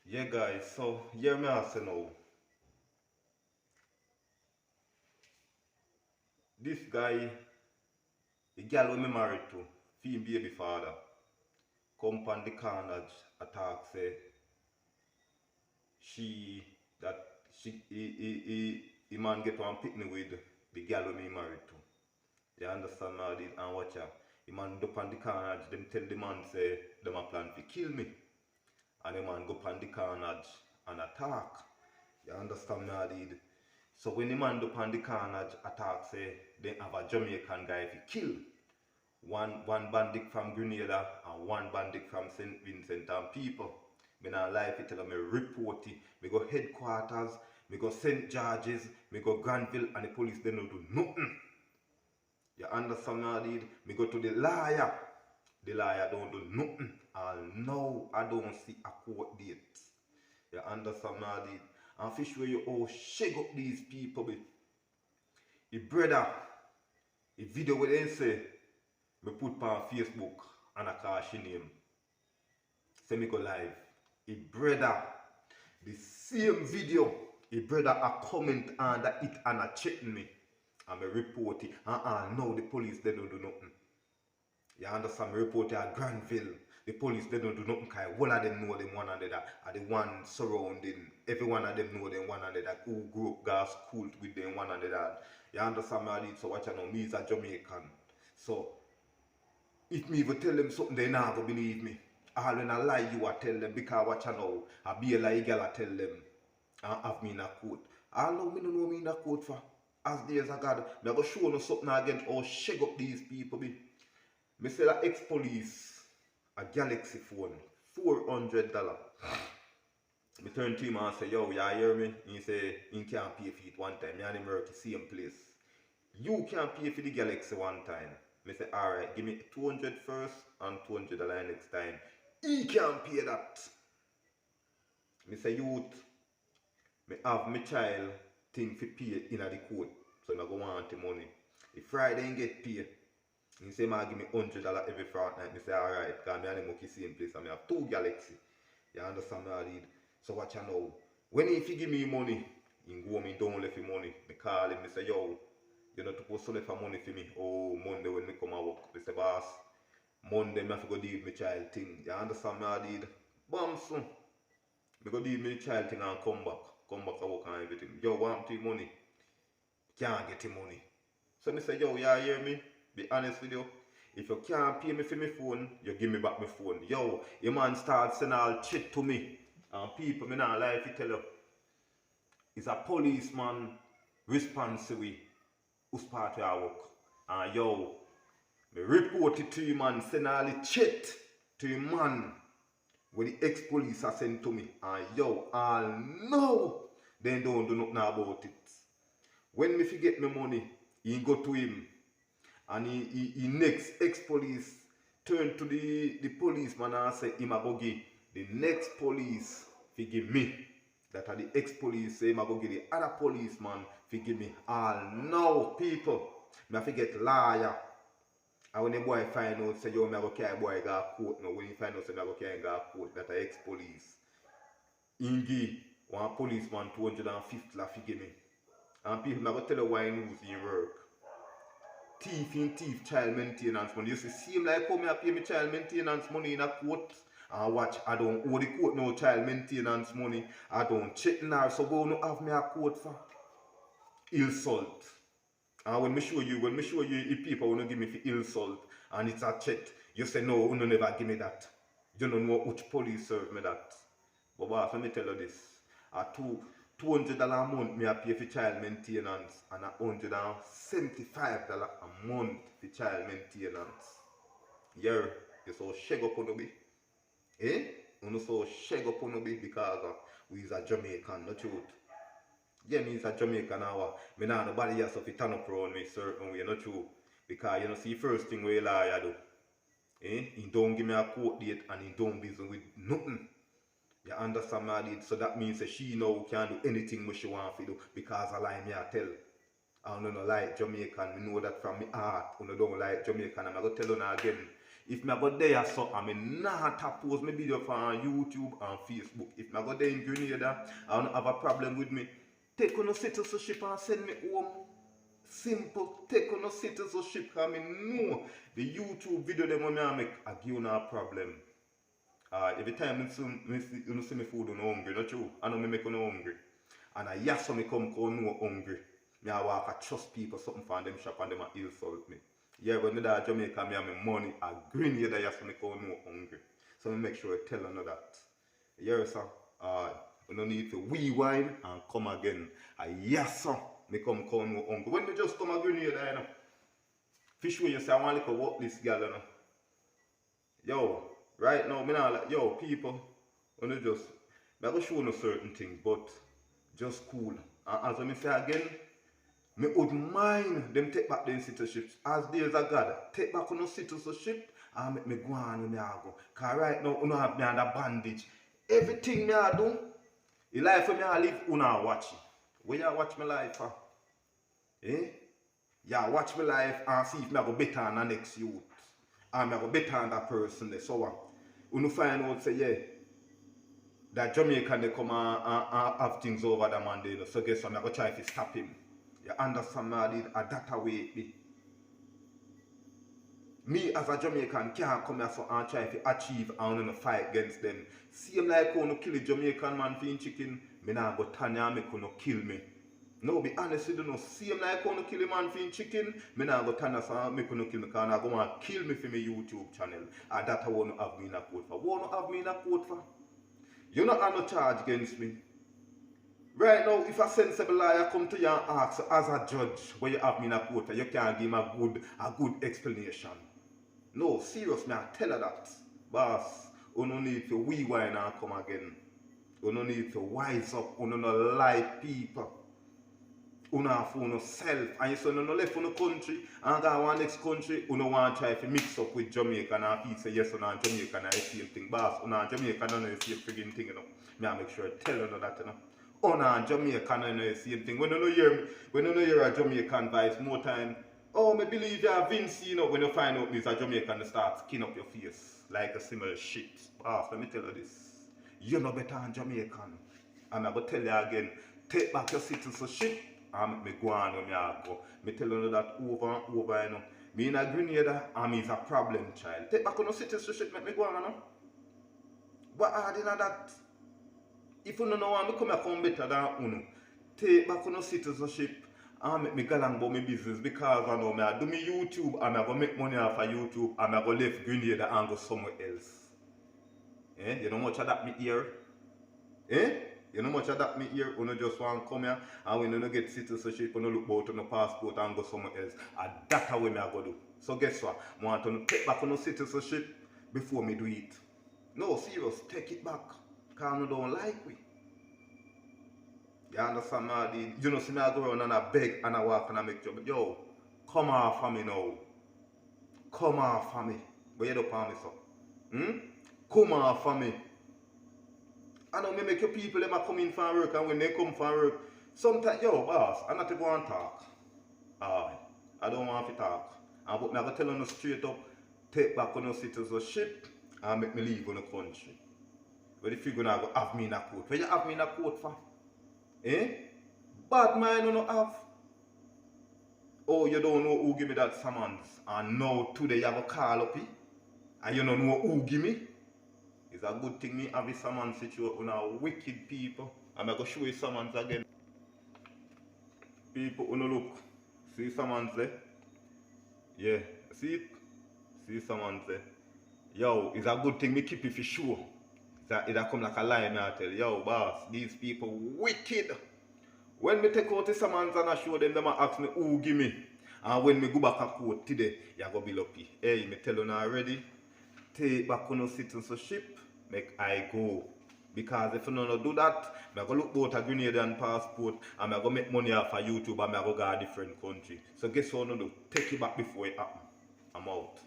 Yeah, guys, so hear me also now. This guy, the girl we me married to, fee baby father, come on the carnage attack say she that he man get one picnic with the girl we me married to. You understand now this and watch her. The man up on the carnage, them tell the man say them a plan to kill me. And the man go on the carnage and attack. You understand now this? So when the man up on the carnage attack say they have a Jamaican guy to kill. One bandit from Grenada and one bandit from St. Vincent and people. Me not lie if you tell me report it. Me go headquarters, me go St. George's, me go Granville and the police they don't do nothing. You understand now, dude? Me go to the lawyer. The lawyer don't do nothing. And now I don't see a court date. You understand now, dude? And fish where you all shake up these people with. The brother, the video where they say, me put on Facebook and I call she name. Say me go live. The brother, the same video, the brother a comment under it and a check me. And me report it. Now the police they don't do nothing. You understand? Me report it at Granville. The police they don't do nothing because all of them know them one another. And the one surrounding, every one of them know them one another. Who grew up got school with them one another. You understand me? So watch out now, me is a Jamaican. So if me even tell them something, they never believe me. All when I lie you I tell them because watch out now. I be a lie girl I tell them. And have me in a court. Although me don't know me in a court for. As days of God, me go show you something again how shake up these people be. Me sell a ex-police a Galaxy phone, $400. Me turn to him and say, yo, you hear me? He say, he can't pay for it one time. Me and him work the same place. You can't pay for the Galaxy one time. Me say, alright, give me 200 first and $200 next time. He can't pay that. Me say, youth, me have my child thing for pay in the court. So I go want the money. If Friday he get paid, he say man give me $100 every fortnight. Me say alright, because I and him the same place and I have two Galaxy. You understand me I did? So watch you know. When he give me money, he go me down left him money. Me call him, me say yo, you're not supposed to left money for me. Oh Monday when me come and work. Me say boss, Monday me have to go deal with my child thing. You understand me I did? Bam son. Me go deal with my child thing and come back. Come back and work and everything. Yo, want the money? Can't get the money. So me say, yo, you hear me? Be honest with you. If you can't pay me for my phone, you give me back my phone. Yo, your man start sending all shit to me. And people, me not lie if you tell you, it's a policeman responsible who's part of our work. And yo, me report it to you man, send all the shit to you man. When the ex-police are sent to me. And yo, all know they don't do nothing about it. When me forget my money, he go to him and he next ex-police turn to the policeman and say him a go give the next police fi give me. That are the ex-police say him a go give the other policeman fi give me. All now people, me have to get lawyer. And when the boy find out say yo me a go carry boy go court now, when he find out say me a go carry go court, that are ex-police. He give one policeman $250 fi give me. And people are going to tell you why he lose in work. Thief, child maintenance money. You see, seem like how me pay me child maintenance money in a court. And watch, I don't owe the court no child maintenance money. I don't check now, so go no have me a court for insult. And when me show you if people want to give me for insult and it's a check, you say no, you never give me that. You don't know which police serve me that. But boss, let me tell you this. $200 a month me I pay for child maintenance and $175 a month for child maintenance. Yeah, you so shake up on be. Eh? You so shake up on be because we is a Jamaican, not truth. Yeah, me is a Jamaican now. Me nah nobody else to turn up around me certain way, not true. Because you know see first thing we lawyer do. He don't give me a court date and he don't busy with nothing. You understand my did? So that means that she now can do anything what she want to do because I lie me I tell. I don't know like Jamaican, we know that from my heart. You don't like Jamaican, I'm going to tell you now again. If me go there so I mean not post my video for on YouTube and Facebook. If me go there in Grenada, I don't have a problem with me. Take on a citizenship and send me home. Simple. Take on a citizenship. I mean no. The YouTube video them when I make I give you no problem. Every time you see me food on hungry, not true. I know me make on hungry. And I yes so me come no hungry. Me I walk I trust people something for them shop and them a insult me. Yeah, when me da Jamaica, me have my money, I green here that yes me come no hungry. So me make sure I tell you that. Yeah, sir. We don't need to rewind and come again. Yes, sir. Me come no hungry. When me just come again here, you know. Fish way you say I want to walk this girl, you know. Yo, right now, me not like, yo, people, when you just, me go show no certain things, but just cool. And as I say again, me would mind them take back them citizenships. As days of God, take back on no citizenship and make me go on with me I go. Cause right now, you have me under bandage. Everything me I do, the life me I live, you watch it. Where you watch my life for? Eh? Yeah, watch my life and see if me I go better than the next youth. And I go better than that person there. So you find out say yeah, that Jamaican they come and have things over the man there. So guess what, I'm going to try to stop him. You understand me? That way it be. Me as a Jamaican can't come here so and try to achieve and fight against them. Same like when you kill a Jamaican man for chicken, me not go turn and make you kill me. No, be honest with you, no. Same like when you kill a man for chicken, me not go turn and make you kill me because I go want to kill me for my YouTube channel. And that's what you have me in a court for. What you have me in a court for? You not have no charge against me. Right now, if a sensible lawyer come to you and ask as a judge where you have me in a court, you can't give him a good explanation. No, serious, me I tell her that. Boss, you no need to rewind and come again. You no need to wise up, you no like people. You no have for yourself. And you say you no left for the country and go to one next country, you no want to try to mix up with Jamaica and people say yes, you know Jamaica and the same thing. Boss, you know Jamaica and the same friggin' thing, you know. Me I make sure I tell you that, you know. Oh no, Jamaican and the same thing. When you know hear a Jamaican voice more time, oh, me believe you are Vince, you know, when you find out me's a Jamaican, they start skin up your face like a similar shit. Boss, let me tell you this. You're no better than Jamaican. And I'm going to tell you again, take back your citizenship and make me go on when I go. Me tell you that over and over, you know. Me in a Grenada, and me is a problem child. Take back on your citizenship, make me go on, you know. What are you that? If you don't know want me come better than you, take back on your citizenship and make me go along about my business because I know me I do me YouTube and I go make money off of YouTube and I go left Grenada and go somewhere else. Eh? You know much of that me here? Eh? You know much of that me here? You just want to come here and when you don't get citizenship, you look out on the passport and go somewhere else. And that's how me I go do. So guess what? I want to take back on your citizenship before me do it. No, serious, take it back. Because you don't like me. You understand me? You know, see me I go around and I beg and I walk and I make job. Yo, come off of me now. Come off of me. Where you don't on me, so? Come off of me. I know me make your people them come in for work and when they come for work, sometimes, yo, boss, I'm not going to talk. I don't want to talk. But I'm going to tell you straight up, take back on your citizenship and make me leave on the country. But if you're going to have me in a court, where you have me in a court for? Eh? Bad mind you don't have. Oh, you don't know who give me that summons. And now today you have a call up here. And you don't know who give me. It's a good thing me have a summons situation with wicked people. I'm going to show you summons again. People who look. See summons there? Yeah. See it? See summons there? Yo, it's a good thing me keep it for sure. It'll come like a lion I tell you, yo boss, these people wicked. When me take out the summons and I show them, they ask me who give me. And when me go back a court today, you're going to be lucky. Hey, me tell you already, take back on your citizenship, make I go. Because if you don't do that, I'm going to look both a Grenadian passport and I'm going to make money off of YouTube and I'm going to go to a different country. So guess what I'm going to do? Take it back before it happens. I'm out.